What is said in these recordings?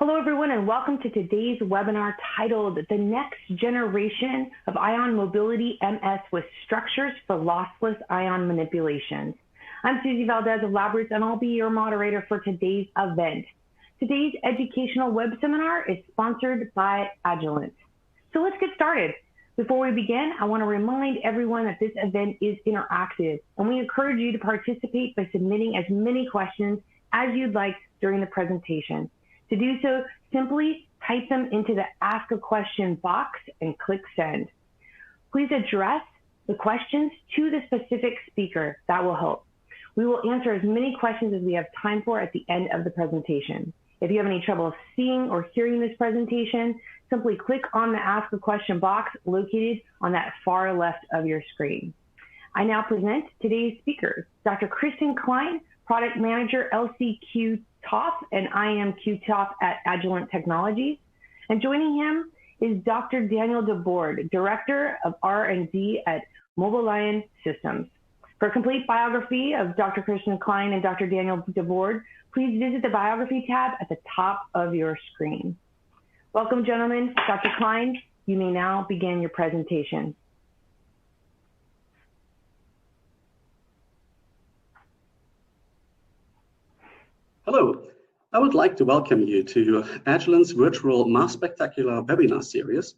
Hello everyone and welcome to today's webinar titled The Next Generation of Ion Mobility MS with Structures for Lossless Ion Manipulations. I'm Susie Valdez of LabRoots and I'll be your moderator for today's event. Today's educational web seminar is sponsored by Agilent. So let's get started. Before we begin, I want to remind everyone that this event is interactive and we encourage you to participate by submitting as many questions as you'd like during the presentation. To do so, simply type them into the Ask a Question box and click Send. Please address the questions to the specific speaker. That will help. We will answer as many questions as we have time for at the end of the presentation. If you have any trouble seeing or hearing this presentation, simply click on the Ask a Question box located on that far left of your screen. I now present today's speakers, Dr. Kristen Klein, Product Manager, LC QTOF and IM QTOF at Agilent Technologies. And joining him is Dr. Daniel DeBord, Director of R&D at Mobiligrams Systems. For a complete biography of Dr. Kristen Klein and Dr. Daniel DeBord, please visit the biography tab at the top of your screen. Welcome, gentlemen. Dr. Klein, you may now begin your presentation. Hello, I would like to welcome you to Agilent's virtual Mass Spectacular webinar series.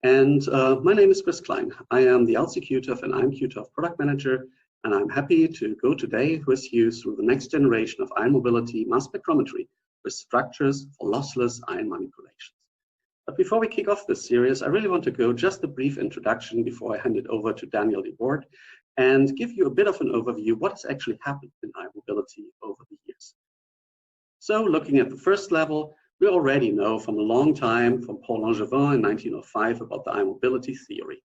And my name is Chris Klein. I am the LC QTOF and IM QTOF product manager, and I'm happy to go today with you through the next generation of ion mobility mass spectrometry with structures for lossless ion manipulations. But before we kick off this series, I really want to go just a brief introduction before I hand it over to Daniel DeBord and give you a bit of an overview what has actually happened in ion mobility over the years. So looking at the first level, we already know from a long time from Paul Langevin in 1905 about the ion mobility theory.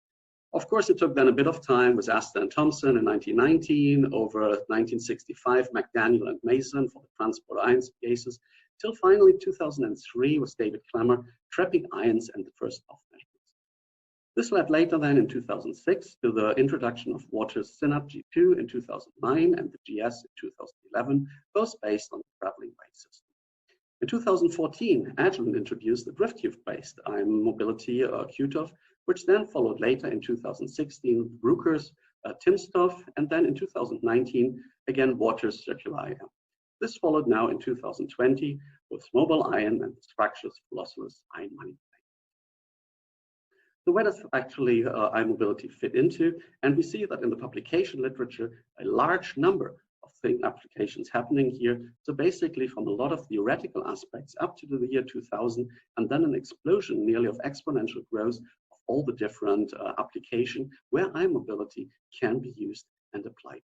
Of course, it took then a bit of time with Astor and Thomson in 1919, over 1965, McDaniel and Mason for the transport ion gases, till finally 2003 with David Klemmer trapping ions and the first off magnets. This led later then in 2006 to the introduction of Waters' SYNAP G2 in 2009 and the GS in 2011, both based on the traveling wave system. In 2014, Agilent introduced the drift tube-based ion mobility QTOF, which then followed later in 2016 Bruker's timsTOF, and then in 2019 again Waters' circular ion. This followed now in 2020 with mobile ion and structures for lossless ion manipulation. So where does actually ion mobility fit into? And we see that in the publication literature, a large number of applications happening here. So basically from a lot of theoretical aspects up to the year 2000, and then an explosion nearly of exponential growth of all the different applications where ion mobility can be used and applied.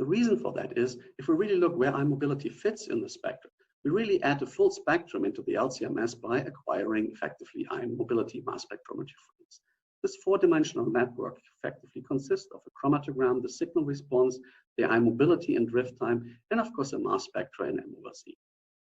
The reason for that is, if we really look where ion mobility fits in the spectrum, we really add a full spectrum into the LCMS by acquiring effectively ion mobility mass spectrometry frames. This four-dimensional network effectively consists of a chromatogram, the signal response, the ion mobility and drift time, and of course a mass spectra in MOSE.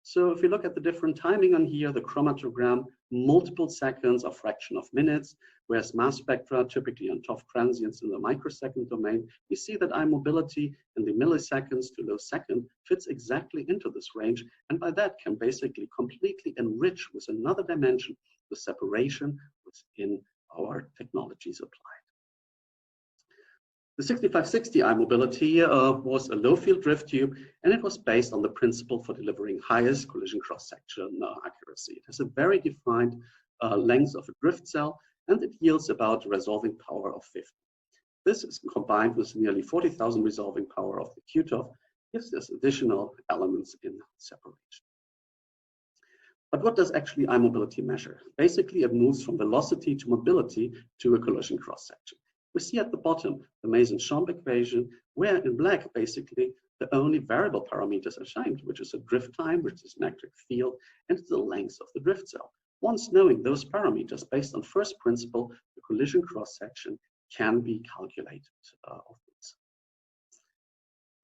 So if we look at the different timing on here, the chromatogram, multiple seconds or fraction of minutes, whereas mass spectra typically on TOF transients in the microsecond domain, we see that ion mobility in the milliseconds to low second fits exactly into this range, and by that can basically completely enrich with another dimension the separation within our technologies applied. The 6560 ion mobility was a low-field drift tube, and it was based on the principle for delivering highest collision cross-section accuracy. It has a very defined length of a drift cell, and it yields about a resolving power of 50. This is combined with nearly 40,000 resolving power of the QTOF, gives us additional elements in separation. But what does actually ion mobility measure? Basically, it moves from velocity to mobility to a collision cross-section. We see at the bottom the Mason-Champ equation, where in black, basically, the only variable parameters are shown, which is a drift time, which is magnetic field, and the length of the drift cell. Once knowing those parameters based on first principle, the collision cross-section can be calculated of this.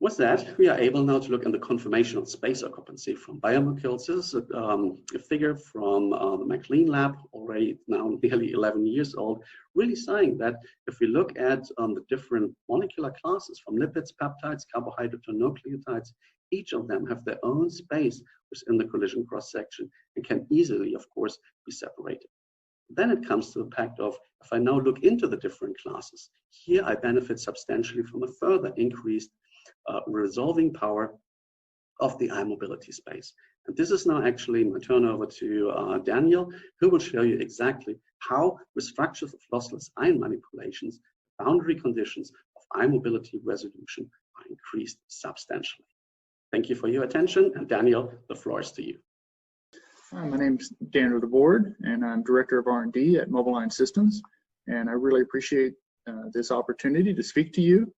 With that, we are able now to look at the conformational space occupancy from Biomolecules. This is a figure from the McLean lab, already now nearly 11 years old, really saying that if we look at the different molecular classes from lipids, peptides, carbohydrates, or nucleotides each of them have their own space within the collision cross-section and can easily, of course, be separated. Then it comes to the fact of, if I now look into the different classes, here I benefit substantially from a further increased resolving power of the ion mobility space. And this is now actually my turnover to Daniel, who will show you exactly how, with structures of lossless ion manipulations, boundary conditions of ion mobility resolution are increased substantially. Thank you for your attention, and Daniel, the floor is to you. Hi, my name is Daniel DeBord, and I'm Director of R&D at Mobilion Systems, and I really appreciate this opportunity to speak to you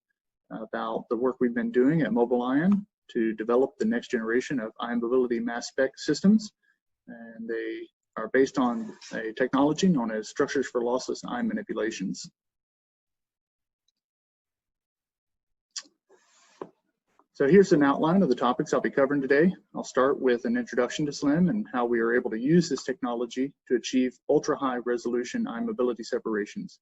about the work we've been doing at Mobilion to develop the next generation of ion mobility mass spec systems, and they are based on a technology known as structures for lossless ion manipulations. So here's an outline of the topics I'll be covering today. I'll start with an introduction to SLIM and how we are able to use this technology to achieve ultra-high resolution ion mobility separations.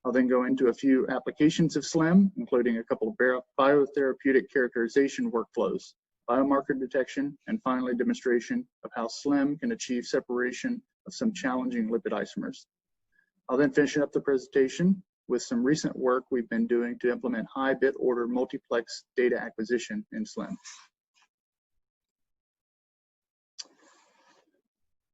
I'll then go into a few applications of SLIM, including a couple of biotherapeutic characterization workflows, biomarker detection, and finally demonstration of how SLIM can achieve separation of some challenging lipid isomers. I'll then finish up the presentation with some recent work we've been doing to implement high bit order multiplex data acquisition in SLIM.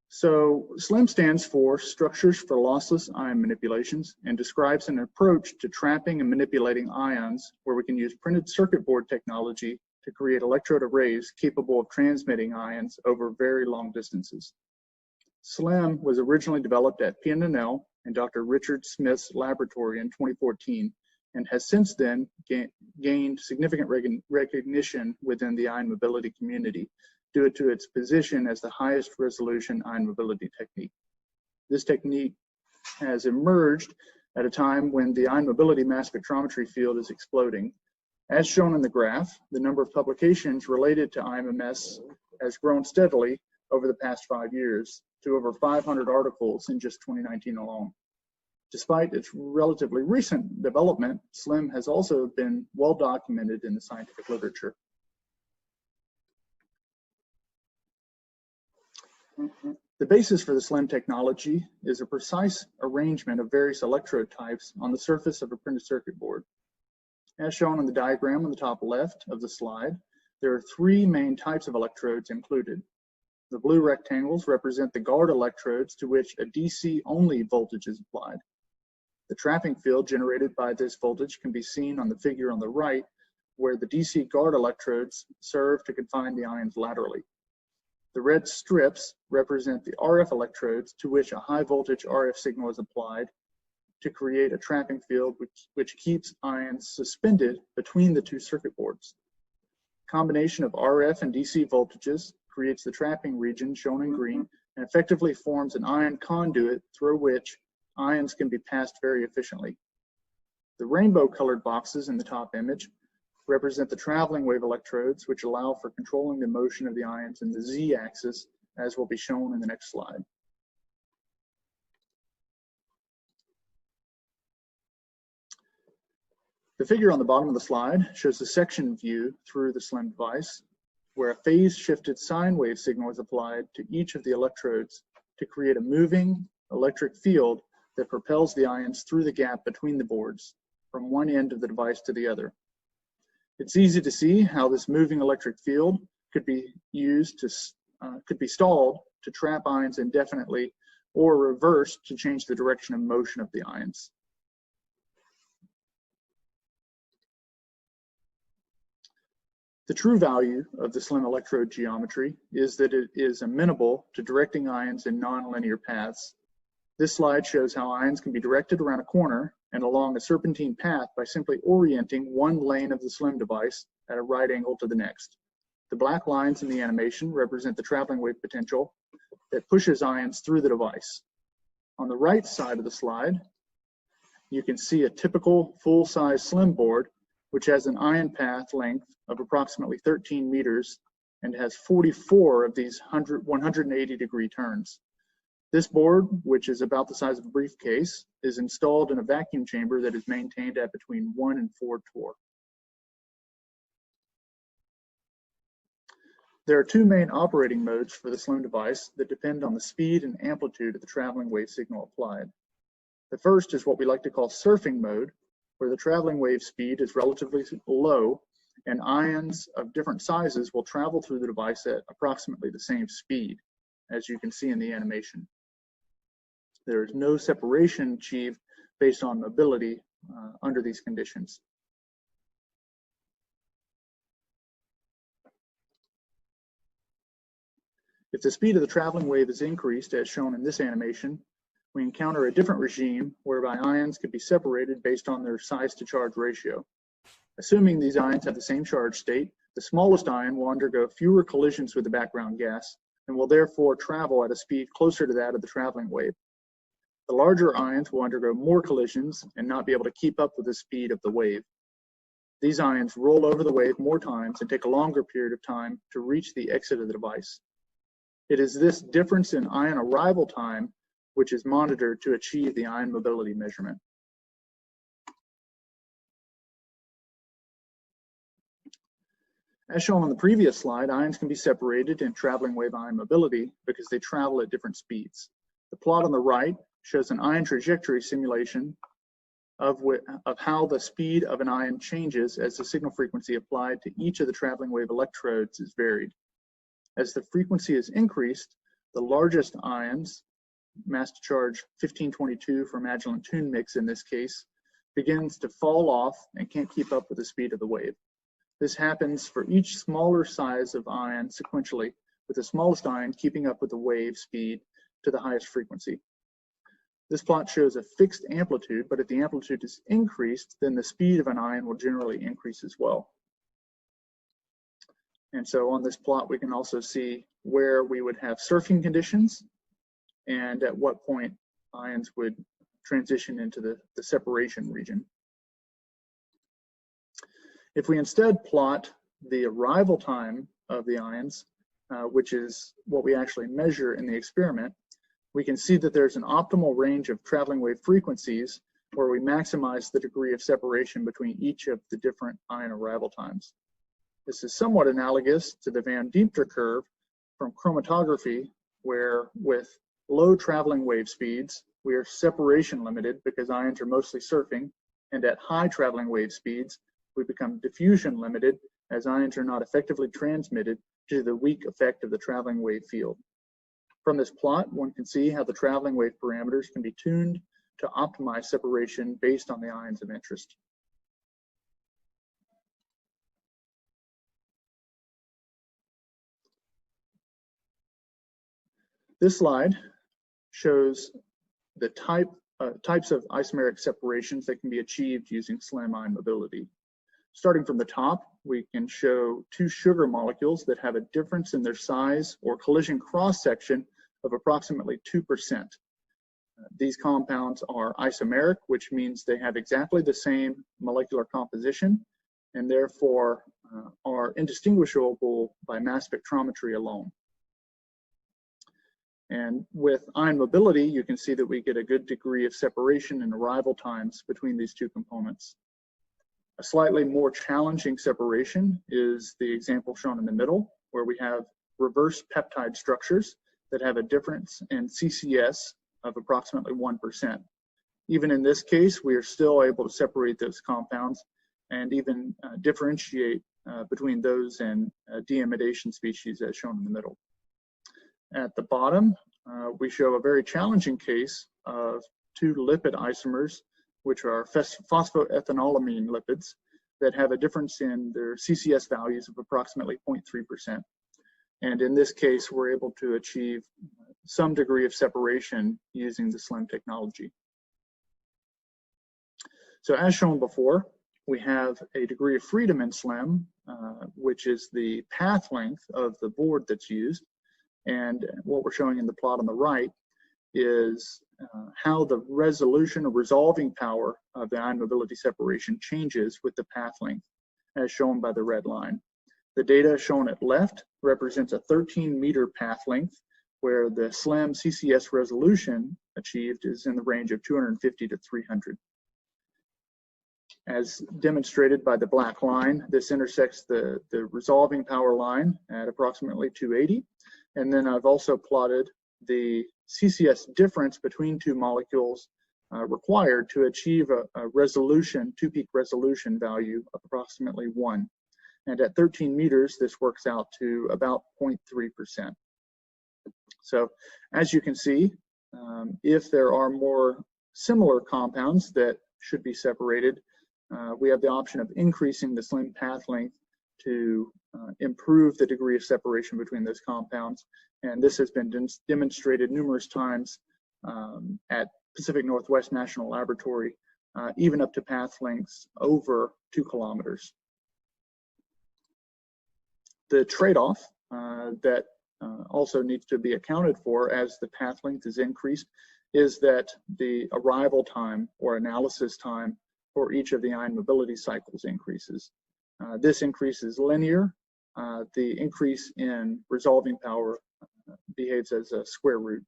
So SLIM stands for Structures for Lossless Ion Manipulations and describes an approach to trapping and manipulating ions where we can use printed circuit board technology to create electrode arrays capable of transmitting ions over very long distances. SLIM was originally developed at PNNL and Dr. Richard Smith's laboratory in 2014 and has since then gained significant recognition within the ion mobility community due to its position as the highest resolution ion mobility technique. This technique has emerged at a time when the ion mobility mass spectrometry field is exploding. As shown in the graph, the number of publications related to IMMS has grown steadily over the past 5 years to over 500 articles in just 2019 alone. Despite its relatively recent development, SLIM has also been well documented in the scientific literature. The basis for the SLIM technology is a precise arrangement of various electrode types on the surface of a printed circuit board. As shown in the diagram on the top left of the slide, there are 3 main types of electrodes included. The blue rectangles represent the guard electrodes to which a DC-only voltage is applied. The trapping field generated by this voltage can be seen on the figure on the right, where the DC guard electrodes serve to confine the ions laterally. The red strips represent the RF electrodes to which a high voltage RF signal is applied to create a trapping field which keeps ions suspended between the 2 circuit boards. Combination of RF and DC voltages creates the trapping region shown in green and effectively forms an ion conduit through which ions can be passed very efficiently. The rainbow colored boxes in the top image represent the traveling wave electrodes, which allow for controlling the motion of the ions in the z-axis, as will be shown in the next slide. The figure on the bottom of the slide shows the section view through the SLIM device, where a phase-shifted sine wave signal is applied to each of the electrodes to create a moving electric field that propels the ions through the gap between the boards from one end of the device to the other. It's easy to see how this moving electric field could be used to stalled to trap ions indefinitely or reversed to change the direction of motion of the ions. The true value of the SLIM electrode geometry is that it is amenable to directing ions in nonlinear paths. This slide shows how ions can be directed around a corner and along a serpentine path by simply orienting one lane of the SLIM device at a right angle to the next. The black lines in the animation represent the traveling wave potential that pushes ions through the device. On the right side of the slide, you can see a typical full-size SLIM board, which has an ion path length of approximately 13 meters and has 44 of these 180-degree turns. This board, which is about the size of a briefcase, is installed in a vacuum chamber that is maintained at between 1 and 4 torr. There are two main operating modes for the SLIM device that depend on the speed and amplitude of the traveling wave signal applied. The first is what we like to call surfing mode, where the traveling wave speed is relatively low and ions of different sizes will travel through the device at approximately the same speed, as you can see in the animation. There is no separation achieved based on mobility under these conditions. If the speed of the traveling wave is increased, as shown in this animation, we encounter a different regime whereby ions could be separated based on their size to charge ratio. Assuming these ions have the same charge state, the smallest ion will undergo fewer collisions with the background gas and will therefore travel at a speed closer to that of the traveling wave. The larger ions will undergo more collisions and not be able to keep up with the speed of the wave. These ions roll over the wave more times and take a longer period of time to reach the exit of the device. It is this difference in ion arrival time which is monitored to achieve the ion mobility measurement. As shown on the previous slide, ions can be separated in traveling wave ion mobility because they travel at different speeds. The plot on the right shows an ion trajectory simulation of how the speed of an ion changes as the signal frequency applied to each of the traveling wave electrodes is varied. As the frequency is increased, the largest ions, mass to charge 1522 from Agilent tune mix in this case, begins to fall off and can't keep up with the speed of the wave. This happens for each smaller size of ion sequentially, with the smallest ion keeping up with the wave speed to the highest frequency. This plot shows a fixed amplitude, but if the amplitude is increased, then the speed of an ion will generally increase as well. And so on this plot, we can also see where we would have surfing conditions and at what point ions would transition into the separation region. If we instead plot the arrival time of the ions, which is what we actually measure in the experiment, we can see that there's an optimal range of traveling wave frequencies where we maximize the degree of separation between each of the different ion arrival times. This is somewhat analogous to the Van Diepter curve from chromatography, where with low traveling wave speeds, we are separation limited because ions are mostly surfing, and at high traveling wave speeds, we become diffusion limited as ions are not effectively transmitted due to the weak effect of the traveling wave field. From this plot, one can see how the traveling wave parameters can be tuned to optimize separation based on the ions of interest. This slide shows the types of isomeric separations that can be achieved using SLIM ion mobility. Starting from the top, we can show two sugar molecules that have a difference in their size or collision cross-section of approximately 2%. These compounds are isomeric, which means they have exactly the same molecular composition and therefore are indistinguishable by mass spectrometry alone. And with ion mobility, you can see that we get a good degree of separation and arrival times between these two components. A slightly more challenging separation is the example shown in the middle, where we have reverse peptide structures that have a difference in CCS of approximately 1%. Even in this case, we are still able to separate those compounds and even differentiate between those and deamidation species as shown in the middle. At the bottom, we show a very challenging case of two lipid isomers, which are phosphoethanolamine lipids that have a difference in their CCS values of approximately 0.3%. And in this case, we're able to achieve some degree of separation using the SLIM technology. So as shown before, we have a degree of freedom in SLIM, which is the path length of the board that's used. And what we're showing in the plot on the right is how the resolution or resolving power of the ion mobility separation changes with the path length, as shown by the red line. The data shown at left represents a 13-meter path length, where the SLIM CCS resolution achieved is in the range of 250 to 300. As demonstrated by the black line, this intersects the resolving power line at approximately 280. And then I've also plotted the CCS difference between two molecules required to achieve a resolution, two-peak resolution value of approximately 1. And at 13 meters, this works out to about 0.3%. So as you can see, if there are more similar compounds that should be separated, we have the option of increasing the SLIM path length to improve the degree of separation between those compounds. And this has been demonstrated numerous times at Pacific Northwest National Laboratory, even up to path lengths over 2 kilometers. The trade-off that also needs to be accounted for as the path length is increased is that the arrival time or analysis time for each of the ion mobility cycles increases. This increase is linear. The increase in resolving power behaves as a square root.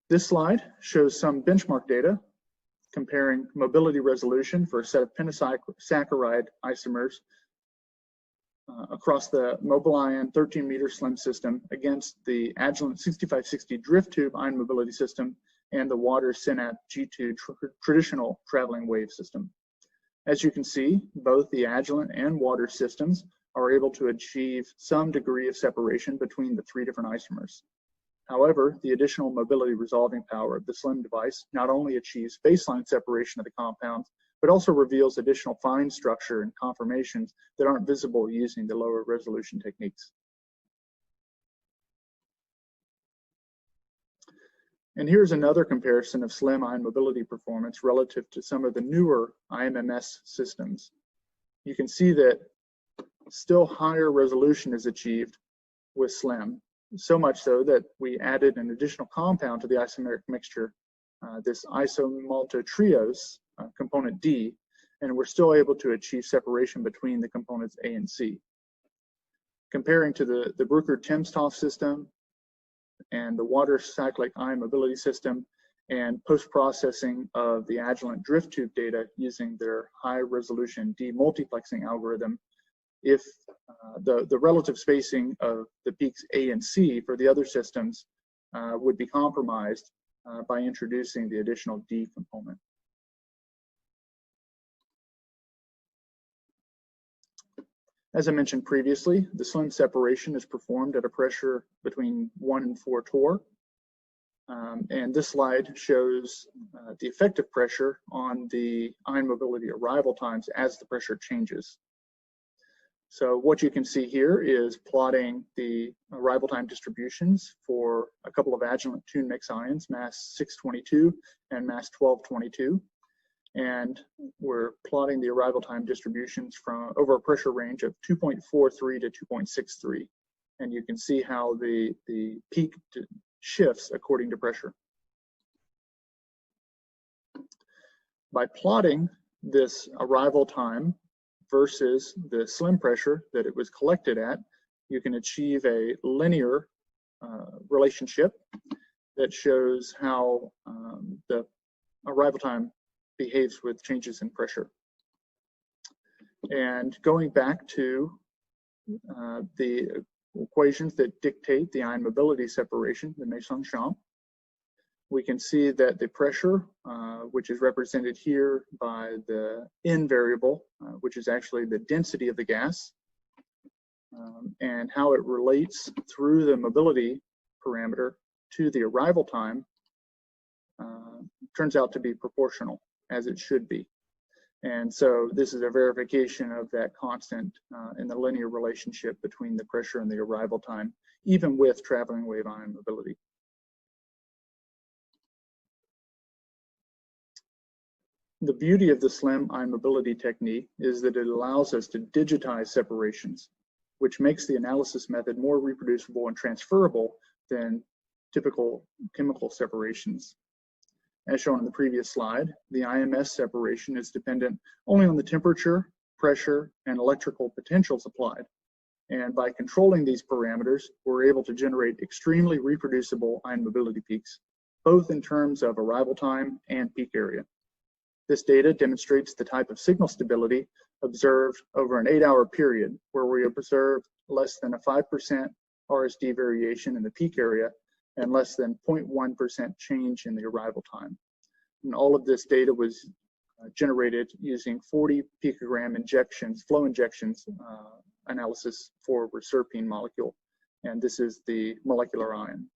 This slide shows some benchmark data comparing mobility resolution for a set of pentasaccharide isomers across the Mobilion 13-meter SLIM system against the Agilent 6560 drift tube ion mobility system and the Water Synap G2 traditional traveling wave system. As you can see, both the Agilent and Water systems are able to achieve some degree of separation between the 3 different isomers. However, the additional mobility resolving power of the SLIM device not only achieves baseline separation of the compounds, but also reveals additional fine structure and conformations that aren't visible using the lower resolution techniques. And here's another comparison of SLIM ion mobility performance relative to some of the newer IMMS systems. You can see that still higher resolution is achieved with SLIM, so much so that we added an additional compound to the isomeric mixture, this isomaltotriose, component D, and we're still able to achieve separation between the components A and C. Comparing to the Bruker-TIMS-TOF system and the water cyclic ion mobility system and post-processing of the Agilent drift tube data using their high-resolution demultiplexing algorithm, if the relative spacing of the peaks A and C for the other systems would be compromised by introducing the additional D component. As I mentioned previously, the SLIM separation is performed at a pressure between 1 and 4 torr. And this slide shows the effective pressure on the ion mobility arrival times as the pressure changes. So what you can see here is plotting the arrival time distributions for a couple of Agilent tune mix ions, mass 622 and mass 1222. And we're plotting the arrival time distributions from over a pressure range of 2.43 to 2.63. And you can see how the peak shifts according to pressure. By plotting this arrival time versus the SLIM pressure that it was collected at, you can achieve a linear relationship that shows how the arrival time behaves with changes in pressure. And going back to the equations that dictate the ion mobility separation, the Meson-Champ, we can see that the pressure, which is represented here by the N variable, which is actually the density of the gas, and how it relates through the mobility parameter to the arrival time, turns out to be proportional, as it should be. And so this is a verification of that constant in the linear relationship between the pressure and the arrival time, even with traveling wave ion mobility. The beauty of the SLIM ion mobility technique is that it allows us to digitize separations, which makes the analysis method more reproducible and transferable than typical chemical separations. As shown in the previous slide, the IMS separation is dependent only on the temperature, pressure, and electrical potentials applied. And by controlling these parameters, we're able to generate extremely reproducible ion mobility peaks both in terms of arrival time and peak area. This data demonstrates the type of signal stability observed over an 8-hour period, where we observed less than a 5% RSD variation in the peak area and less than 0.1% change in the arrival time. And all of this data was generated using 40 picogram injections, flow injections analysis for reserpine molecule. And this is the molecular ion.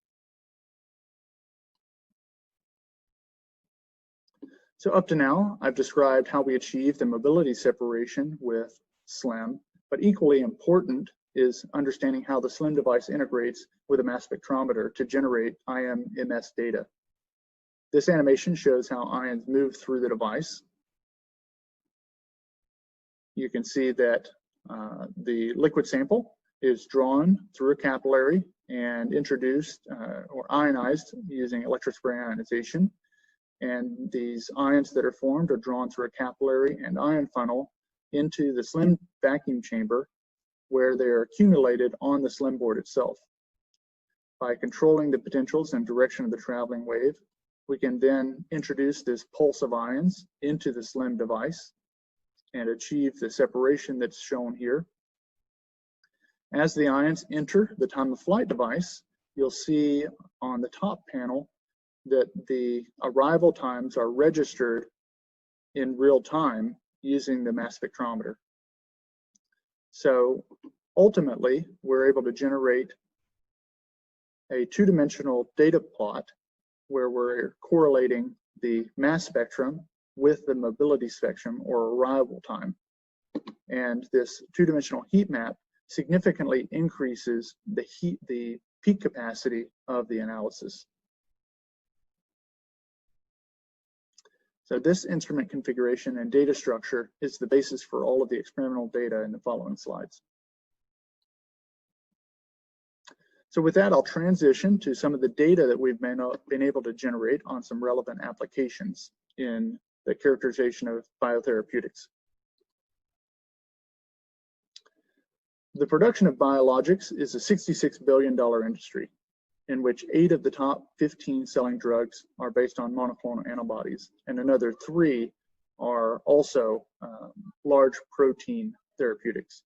So up to now, I've described how we achieve the mobility separation with SLIM, but equally important is understanding how the SLIM device integrates with a mass spectrometer to generate IM-MS data. This animation shows how ions move through the device. You can see that the liquid sample is drawn through a capillary and introduced or ionized using electrospray ionization. And these ions that are formed are drawn through a capillary and ion funnel into the SLIM vacuum chamber, where they are accumulated on the SLIM board itself. By controlling the potentials and direction of the traveling wave, we can then introduce this pulse of ions into the SLIM device and achieve the separation that's shown here. As the ions enter the time of flight device, you'll see on the top panel that the arrival times are registered in real time using the mass spectrometer. So ultimately, we're able to generate a two-dimensional data plot where we're correlating the mass spectrum with the mobility spectrum or arrival time. And this two-dimensional heat map significantly increases the peak capacity of the analysis. So this instrument configuration and data structure is the basis for all of the experimental data in the following slides. So with that, I'll transition to some of the data that we've been able to generate on some relevant applications in the characterization of biotherapeutics. The production of biologics is a $66 billion industry, in which 8 of the top 15 selling drugs are based on monoclonal antibodies, and another 3 are also large protein therapeutics.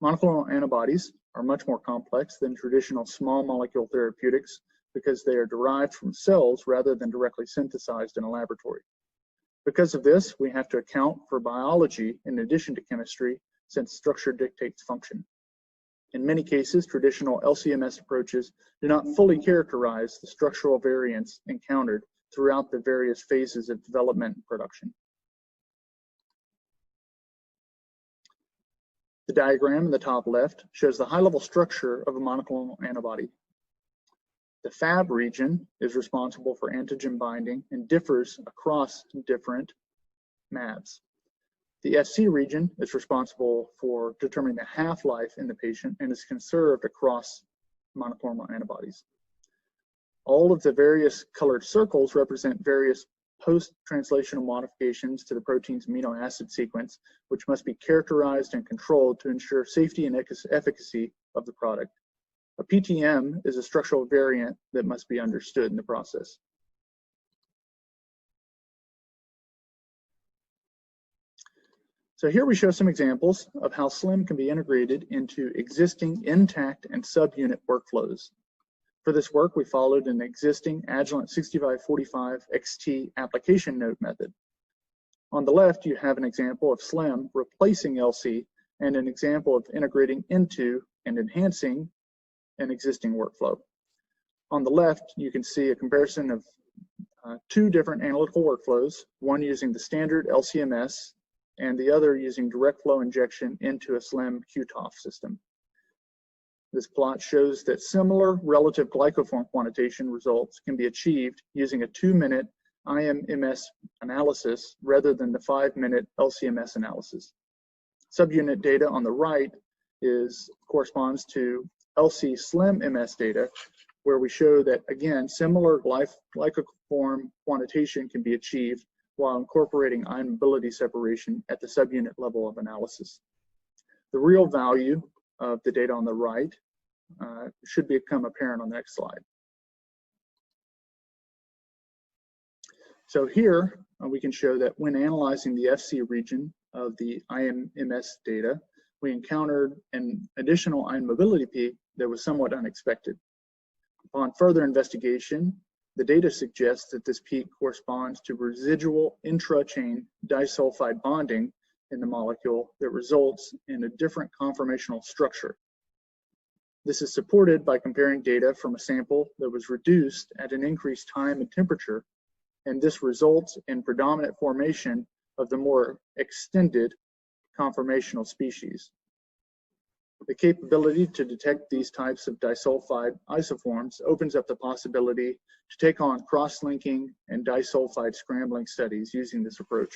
Monoclonal antibodies are much more complex than traditional small molecule therapeutics because they are derived from cells rather than directly synthesized in a laboratory. Because of this, we have to account for biology in addition to chemistry, since structure dictates function. In many cases, traditional LC-MS approaches do not fully characterize the structural variants encountered throughout the various phases of development and production. The diagram in the top left shows the high-level structure of a monoclonal antibody. The Fab region is responsible for antigen binding and differs across different mAbs. The FC region is responsible for determining the half-life in the patient and is conserved across monoclonal antibodies. All of the various colored circles represent various post-translational modifications to the protein's amino acid sequence, which must be characterized and controlled to ensure safety and efficacy of the product. A PTM is a structural variant that must be understood in the process. So here we show some examples of how SLIM can be integrated into existing intact and subunit workflows. For this work, we followed an existing Agilent 6545 XT application note method. On the left, you have an example of SLIM replacing LC and an example of integrating into and enhancing an existing workflow. On the left, you can see a comparison of 2 different analytical workflows, one using the standard LC-MS and the other using direct flow injection into a SLIM QTOF system. This plot shows that similar relative glycoform quantitation results can be achieved using a 2-minute IM-MS analysis rather than the 5-minute LC-MS analysis. Subunit data on the right corresponds to LC SLIM-MS data, where we show that, again, similar glycoform quantitation can be achieved while incorporating ion mobility separation at the subunit level of analysis. The real value of the data on the right should become apparent on the next slide. So here we can show that when analyzing the FC region of the IMMS data, we encountered an additional ion mobility peak that was somewhat unexpected. Upon further investigation, the data suggests that this peak corresponds to residual intra-chain disulfide bonding in the molecule that results in a different conformational structure. This is supported by comparing data from a sample that was reduced at an increased time and temperature, and this results in predominant formation of the more extended conformational species. The capability to detect these types of disulfide isoforms opens up the possibility to take on cross-linking and disulfide scrambling studies using this approach.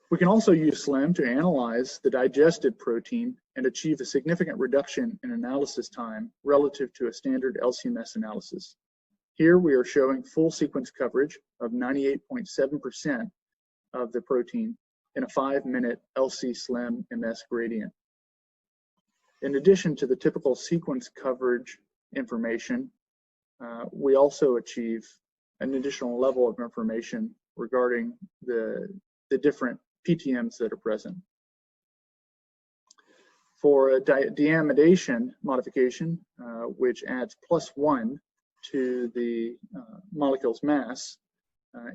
We can also use SLIM to analyze the digested protein and achieve a significant reduction in analysis time relative to a standard LC-MS analysis. Here we are showing full sequence coverage of 98.7% of the protein in a 5-minute LC SLIM-MS gradient. In addition to the typical sequence coverage information, we also achieve an additional level of information regarding the different PTMs that are present. For a deamidation modification, which adds +1 to the molecule's mass,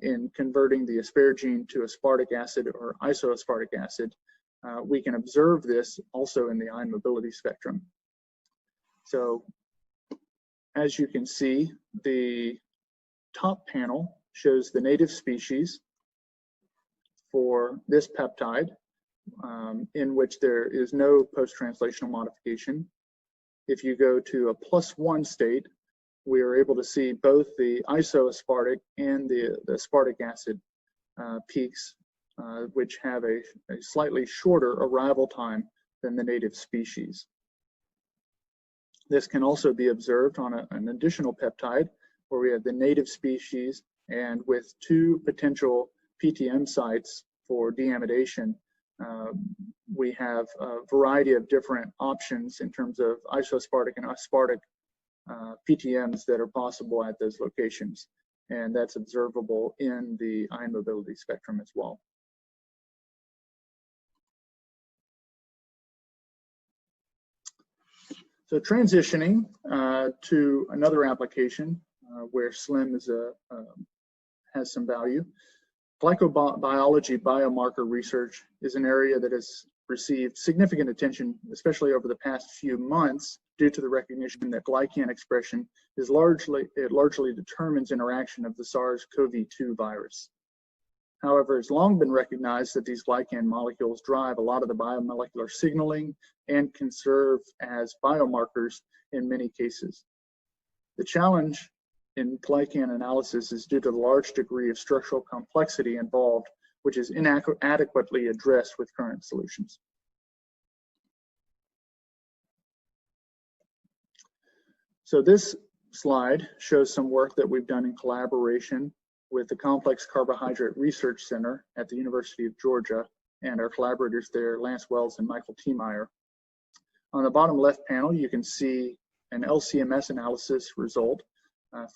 in converting the asparagine to aspartic acid or isoaspartic acid, we can observe this also in the ion mobility spectrum. So as you can see, the top panel shows the native species for this peptide, in which there is no post-translational modification. If you go to a +1 state, we are able to see both the isoaspartic and the aspartic acid peaks, which have a slightly shorter arrival time than the native species. This can also be observed on an additional peptide where we have the native species, and with 2 potential PTM sites for deamidation, we have a variety of different options in terms of isoaspartic and aspartic PTMs that are possible at those locations, and that's observable in the ion mobility spectrum as well. So transitioning to another application where SLIM is has some value. Glycobiology biomarker research is an area that has received significant attention, especially over the past few months, due to the recognition that glycan expression is largely determines interaction of the SARS-CoV-2 virus. However, it's long been recognized that these glycan molecules drive a lot of the biomolecular signaling and can serve as biomarkers in many cases. The challenge in glycan analysis is due to the large degree of structural complexity involved, which is inadequately addressed with current solutions. So this slide shows some work that we've done in collaboration with the Complex Carbohydrate Research Center at the University of Georgia and our collaborators there, Lance Wells and Michael Tiemeyer. On the bottom left panel, you can see an LC-MS analysis result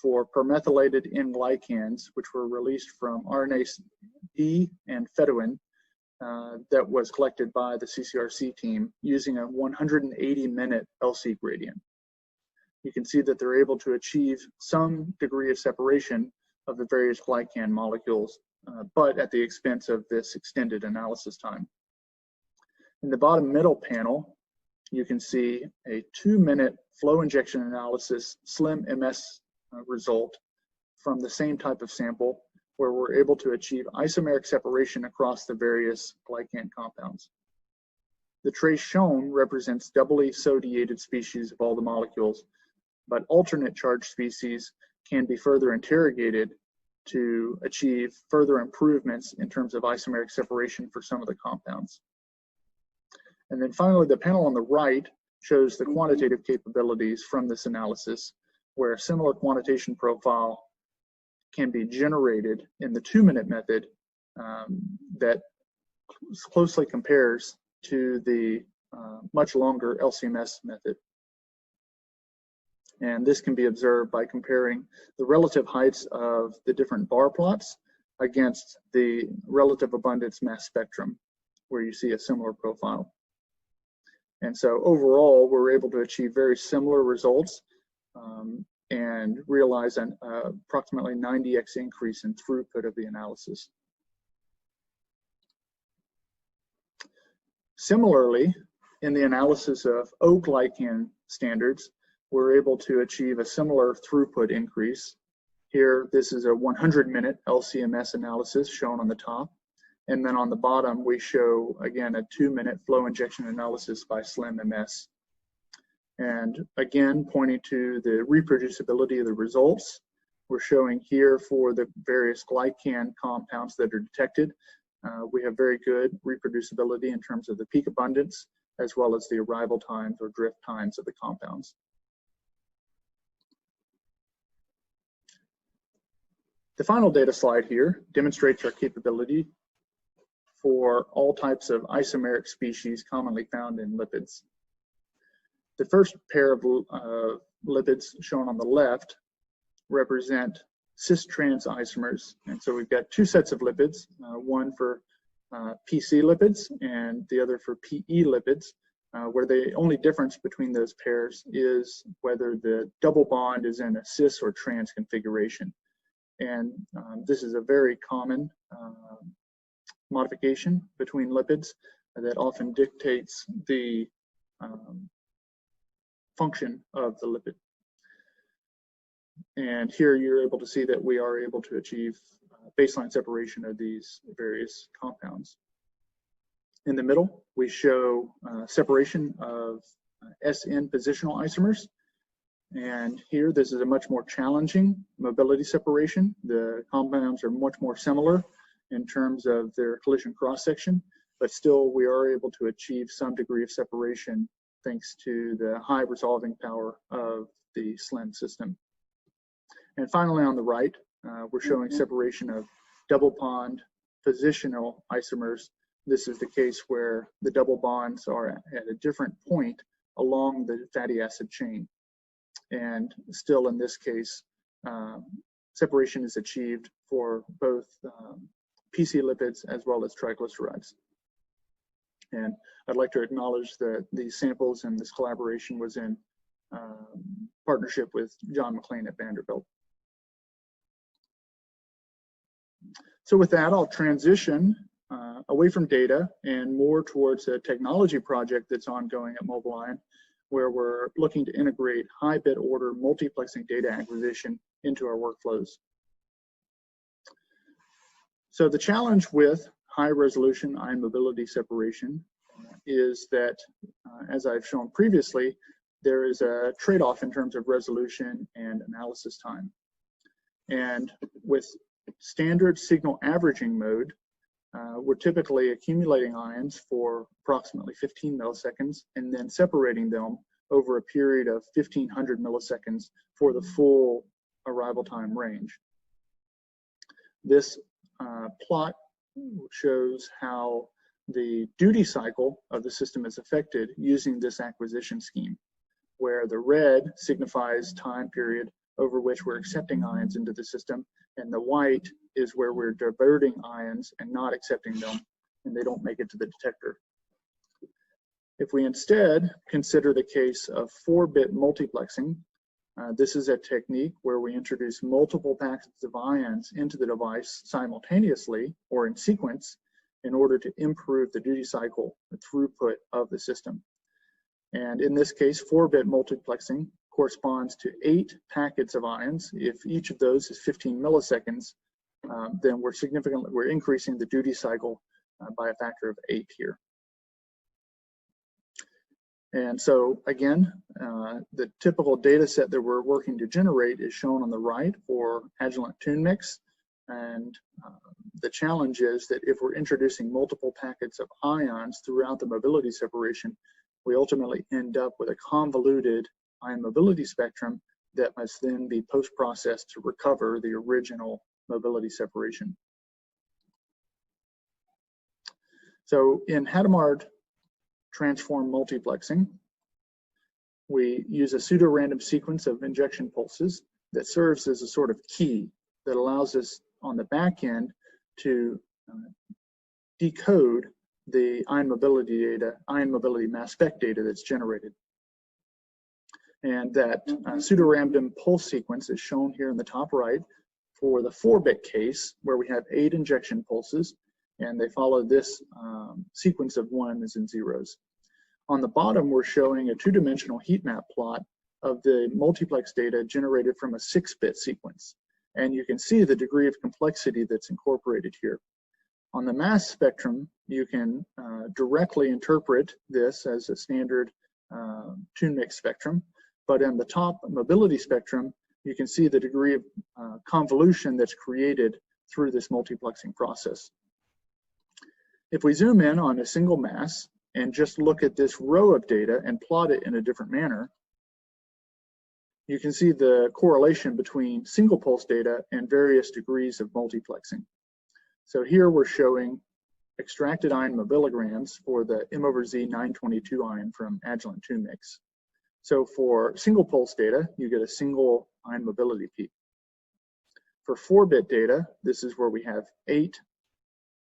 for permethylated N-Glycans, which were released from RNA-D and Fedouin that was collected by the CCRC team using a 180-minute LC gradient. You can see that they're able to achieve some degree of separation of the various glycan molecules, but at the expense of this extended analysis time. In the bottom middle panel, you can see a 2-minute flow injection analysis SLIM-MS result from the same type of sample, where we're able to achieve isomeric separation across the various glycan compounds. The trace shown represents doubly sodiated species of all the molecules, but alternate charged species can be further interrogated to achieve further improvements in terms of isomeric separation for some of the compounds. And then finally, the panel on the right shows the quantitative capabilities from this analysis, where a similar quantitation profile can be generated in the 2-minute method that closely compares to the much longer LC-MS method. And this can be observed by comparing the relative heights of the different bar plots against the relative abundance mass spectrum, where you see a similar profile. And so overall, we're able to achieve very similar results and realize an approximately 90x increase in throughput of the analysis. Similarly, in the analysis of O-glycan standards, we're able to achieve a similar throughput increase. Here, this is a 100-minute LC-MS analysis shown on the top. And then on the bottom, we show, again, a 2-minute flow injection analysis by SLIM-MS. And again, pointing to the reproducibility of the results, we're showing here for the various glycan compounds that are detected. We have very good reproducibility in terms of the peak abundance, as well as the arrival times or drift times of the compounds. The final data slide here demonstrates our capability for all types of isomeric species commonly found in lipids. The first pair of lipids shown on the left represent cis-trans isomers. And so we've got two sets of lipids, one for PC lipids and the other for PE lipids, where the only difference between those pairs is whether the double bond is in a cis or trans configuration. And this is a very common modification between lipids that often dictates the function of the lipid. And here you're able to see that we are able to achieve baseline separation of these various compounds. In the middle, we show separation of SN positional isomers. And here, this is a much more challenging mobility separation. The compounds are much more similar in terms of their collision cross-section, but still we are able to achieve some degree of separation thanks to the high resolving power of the SLIM system. And finally, on the right, we're showing separation of double bond positional isomers. This is the case where the double bonds are at a different point along the fatty acid chain. And still in this case, separation is achieved for both PC lipids as well as triglycerides. And I'd like to acknowledge that these samples and this collaboration was in partnership with John McLean at Vanderbilt. So with that, I'll transition away from data and more towards a technology project that's ongoing at Mobilion, where we're looking to integrate high bit order multiplexing data acquisition into our workflows. So the challenge with high resolution ion mobility separation is that, as I've shown previously, there is a trade-off in terms of resolution and analysis time. And with standard signal averaging mode, we're typically accumulating ions for approximately 15 milliseconds and then separating them over a period of 1500 milliseconds for the full arrival time range. This plot shows how the duty cycle of the system is affected using this acquisition scheme, where the red signifies time period over which we're accepting ions into the system, and the white is where we're diverting ions and not accepting them, and they don't make it to the detector. If we instead consider the case of 4-bit multiplexing, this is a technique where we introduce multiple packets of ions into the device simultaneously or in sequence in order to improve the duty cycle, the throughput of the system. And in this case, 4-bit multiplexing corresponds to 8 packets of ions. If each of those is 15 milliseconds, then we're increasing the duty cycle by a factor of 8 here. And so again, the typical data set that we're working to generate is shown on the right for Agilent tune mix. And the challenge is that if we're introducing multiple packets of ions throughout the mobility separation, we ultimately end up with a convoluted ion mobility spectrum that must then be post-processed to recover the original mobility separation. So in Hadamard transform multiplexing, we use a pseudo-random sequence of injection pulses that serves as a sort of key that allows us on the back end to decode the ion mobility mass spec data that's generated. And that pseudo-random pulse sequence is shown here in the top right for the 4-bit case, where we have 8 injection pulses, and they follow this sequence of 1s and 0s. On the bottom, we're showing a 2-dimensional heat map plot of the multiplex data generated from a 6-bit sequence. And you can see the degree of complexity that's incorporated here. On the mass spectrum, you can directly interpret this as a standard tune mix spectrum. But in the top mobility spectrum, you can see the degree of convolution that's created through this multiplexing process. If we zoom in on a single mass and just look at this row of data and plot it in a different manner, you can see the correlation between single pulse data and various degrees of multiplexing. So here we're showing extracted ion mobiligrams for the M/Z 922 ion from Agilent tune mix. So for single pulse data, you get a single ion mobility peak. For 4-bit data, this is where we have 8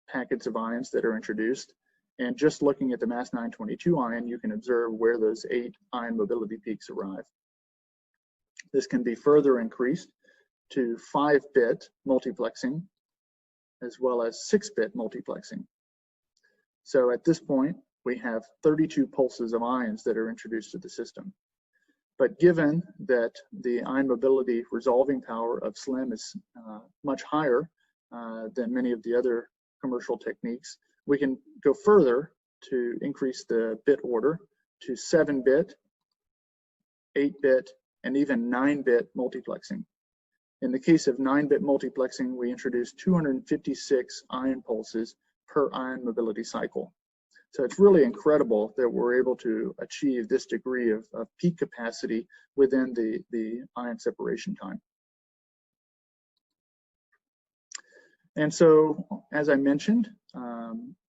packets of ions that are introduced. And just looking at the mass 922 ion, you can observe where those 8 ion mobility peaks arrive. This can be further increased to 5-bit multiplexing, as well as 6-bit multiplexing. So at this point, we have 32 pulses of ions that are introduced to the system. But given that the ion mobility resolving power of SLIM is much higher than many of the other commercial techniques, we can go further to increase the bit order to 7-bit, 8-bit, and even 9-bit multiplexing. In the case of 9-bit multiplexing, we introduced 256 ion pulses per ion mobility cycle. So it's really incredible that we're able to achieve this degree of peak capacity within the ion separation time. And so, as I mentioned,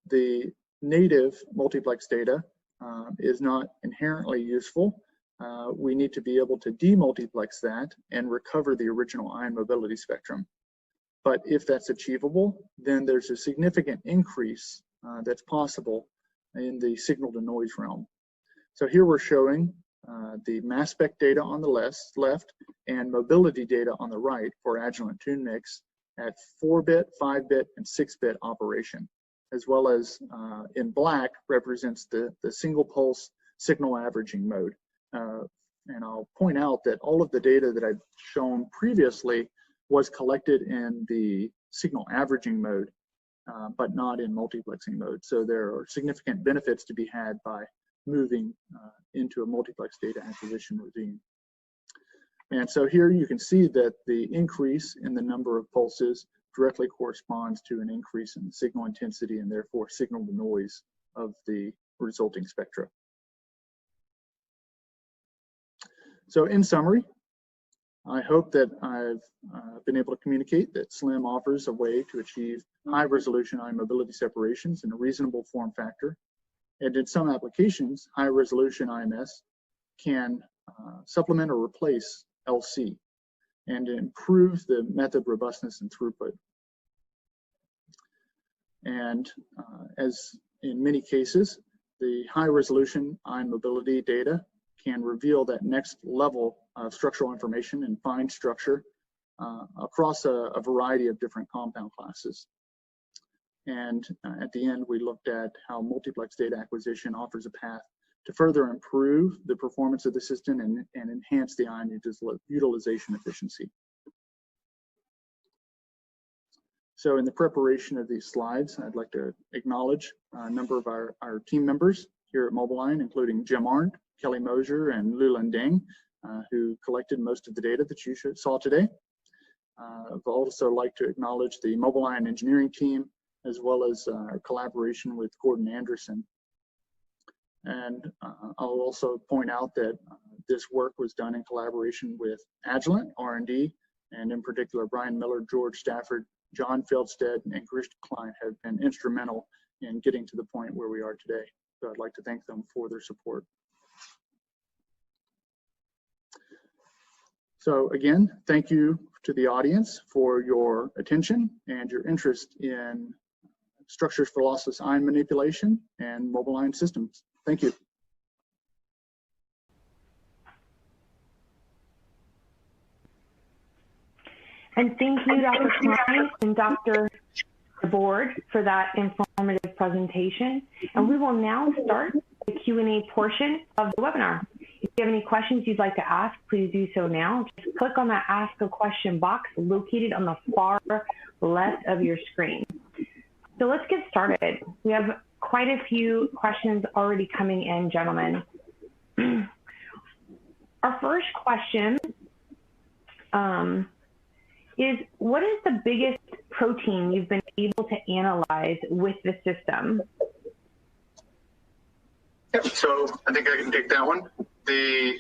the native multiplex data is not inherently useful. We need to be able to demultiplex that and recover the original ion mobility spectrum. But if that's achievable, then there's a significant increase that's possible in the signal to noise realm. So here we're showing the mass spec data on the left and mobility data on the right for Agilent tune mix at 4-bit, 5-bit, and 6-bit operation, as well as in black represents the single pulse signal averaging mode. And I'll point out that all of the data that I've shown previously was collected in the signal averaging mode, but not in multiplexing mode. So there are significant benefits to be had by moving into a multiplex data acquisition regime. And so here you can see that the increase in the number of pulses directly corresponds to an increase in signal intensity and therefore signal to noise of the resulting spectra. So in summary, I hope that I've been able to communicate that SLIM offers a way to achieve high resolution ion mobility separations in a reasonable form factor. And in some applications, high resolution IMS can supplement or replace LC and improve the method robustness and throughput. And as in many cases, the high resolution ion mobility data can reveal that next level of structural information and fine structure across a variety of different compound classes. And at the end, we looked at how multiplex data acquisition offers a path to further improve the performance of the system and enhance the ion utilization efficiency. So in the preparation of these slides, I'd like to acknowledge a number of our team members here at Mobilion, including Jim Arndt, Kelly Mosier, and Lulan Deng, who collected most of the data that you saw today. I'd also like to acknowledge the Mobilion engineering team, as well as our collaboration with Gordon Anderson. And I'll also point out that this work was done in collaboration with Agilent, R&D, and in particular, Brian Miller, George Stafford, John Feldstead, and Christian Klein have been instrumental in getting to the point where we are today. So I'd like to thank them for their support. So again, thank you to the audience for your attention and your interest in structures for lossless ion manipulation and mobile ion systems. Thank you. And thank you, Dr. Klein and Dr. DeBord for that informative presentation. And we will now start the Q&A portion of the webinar. If you have any questions you'd like to ask, please do so now. Just click on that Ask a Question box located on the far left of your screen. So let's get started. We have quite a few questions already coming in, gentlemen. Our first question is, what is the biggest protein you've been able to analyze with the system? Yep, so I think I can take that one. The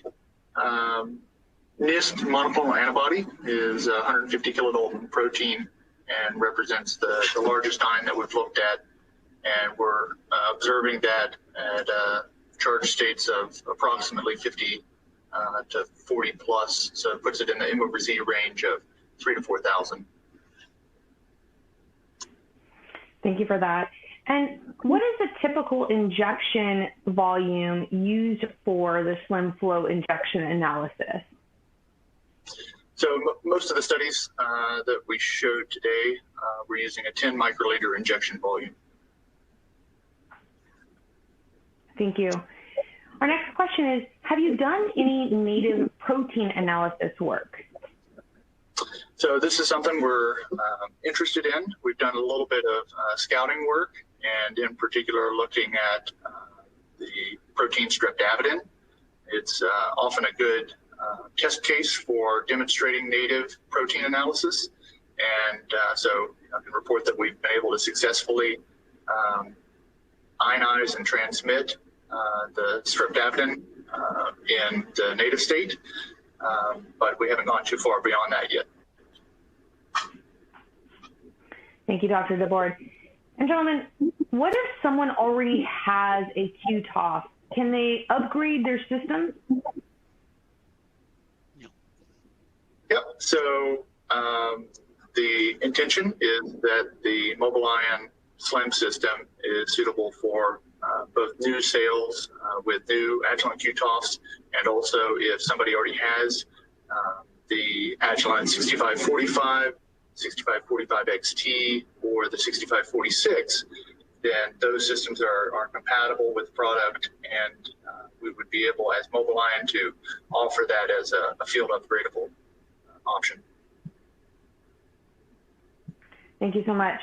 NIST monoclonal antibody is 150 kilodalton protein and represents the largest ion that we've looked at. And we're observing that at charge states of approximately 50 to 40 plus. So it puts it in the M/Z range of 3,000 to 4,000. Thank you for that. And what is the typical injection volume used for the slim flow injection analysis? So most of the studies that we showed today, we're using a 10 microliter injection volume. Thank you. Our next question is, have you done any native protein analysis work? So this is something we're interested in. We've done a little bit of scouting work, and in particular looking at the protein streptavidin. It's often a good test case for demonstrating native protein analysis. And so I can report that we've been able to successfully ionize and transmit the streptavidin in the native state, but we haven't gone too far beyond that yet. Thank you, Dr. DeBord. And gentlemen, what if someone already has a QTOF? Can they upgrade their system? Yep, so the intention is that the mobile ion SLIM system is suitable for both new sales with new Agilent QTOFs, and also if somebody already has the Agilent 6545, 6545 XT, or the 6546, then those systems are compatible with the product, and we would be able, as mobile ion, to offer that as a field upgradable option. Thank you so much.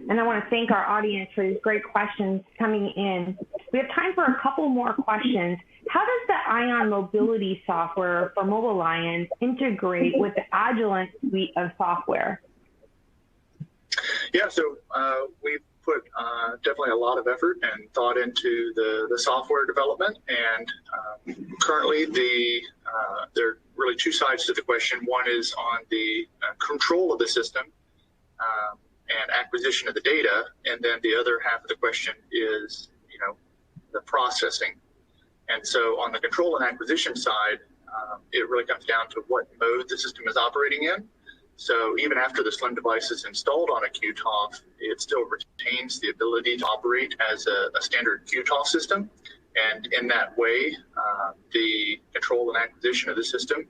And I want to thank our audience for these great questions coming in. We have time for a couple more questions. How does the ion mobility software for mobile ions integrate with the Agilent suite of software? Yeah, so we've put definitely a lot of effort and thought into the software development, and currently there are really two sides to the question. One is on the control of the system and acquisition of the data, and then the other half of the question is, the processing. And so on the control and acquisition side, it really comes down to what mode the system is operating in. So even after the SLIM device is installed on a QTOF, it still retains the ability to operate as a standard QTOF system. And in that way, the control and acquisition of the system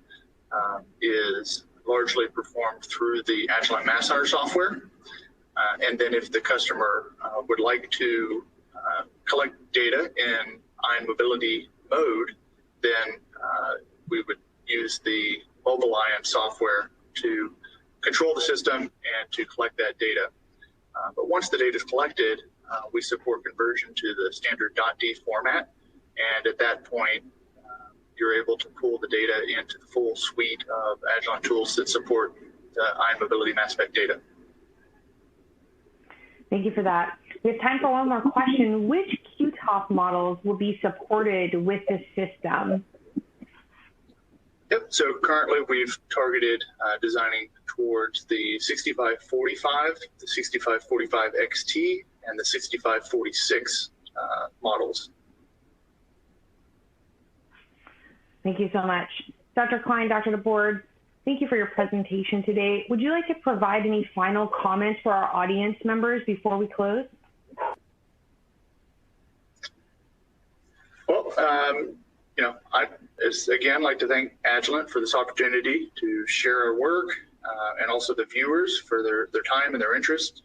is largely performed through the Agilent Massar software. And then if the customer would like to collect data in ion mobility mode, then we would use the mobile ion software to control the system and to collect that data. But once the data is collected, we support conversion to the standard .d format. And at that point, you're able to pull the data into the full suite of Agilent tools that support the ion mobility mass spec data. Thank you for that. We have time for one more question. Which QTOF models will be supported with this system? Yep, so currently we've targeted designing towards the 6545, the 6545 XT, and the 6546 models. Thank you so much. Dr. Klein, Dr. DeBord, thank you for your presentation today. Would you like to provide any final comments for our audience members before we close? Well, I again like to thank Agilent for this opportunity to share our work, and also the viewers for their time and their interest.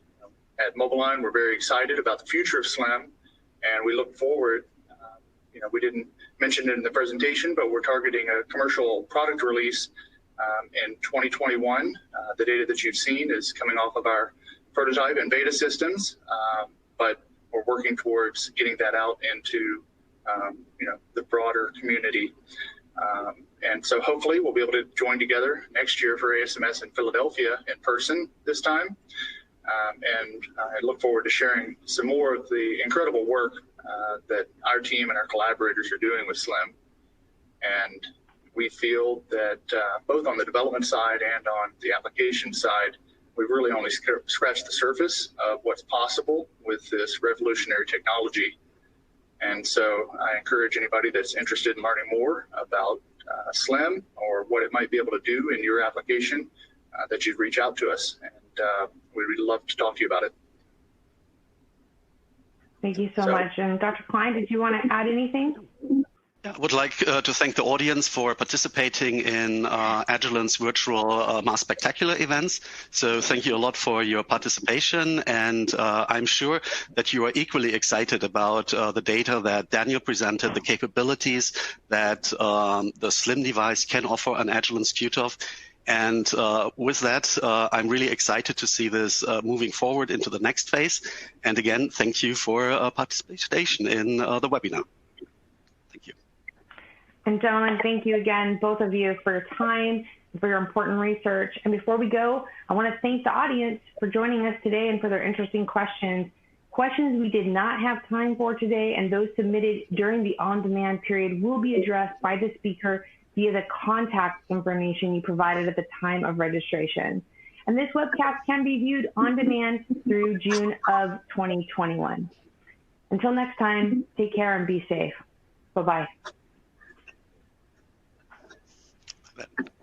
At Mobiline, we're very excited about the future of SLIM, and we look forward. We didn't mention it in the presentation, but we're targeting a commercial product release in 2021. The data that you've seen is coming off of our prototype and beta systems, but we're working towards getting that out into the broader community. And so hopefully we'll be able to join together next year for ASMS in Philadelphia in person this time. And I look forward to sharing some more of the incredible work that our team and our collaborators are doing with SLIM. And we feel that both on the development side and on the application side, we've really only scratched the surface of what's possible with this revolutionary technology. And so I encourage anybody that's interested in learning more about SLIM or what it might be able to do in your application, that you'd reach out to us. And we'd really love to talk to you about it. Thank you so much. And Dr. Klein, did you want to add anything? I would like to thank the audience for participating in Agilent's virtual mass spectacular events. So thank you a lot for your participation, and I'm sure that you are equally excited about the data that Daniel presented, the capabilities that the SLIM device can offer on Agilent's QTOF. And with that, I'm really excited to see this moving forward into the next phase. And again, thank you for participation in the webinar. And gentlemen, thank you again, both of you, for your time and for your important research. And before we go, I want to thank the audience for joining us today and for their interesting questions. Questions we did not have time for today and those submitted during the on-demand period will be addressed by the speaker via the contact information you provided at the time of registration. And this webcast can be viewed on demand through June of 2021. Until next time, take care and be safe. Bye-bye.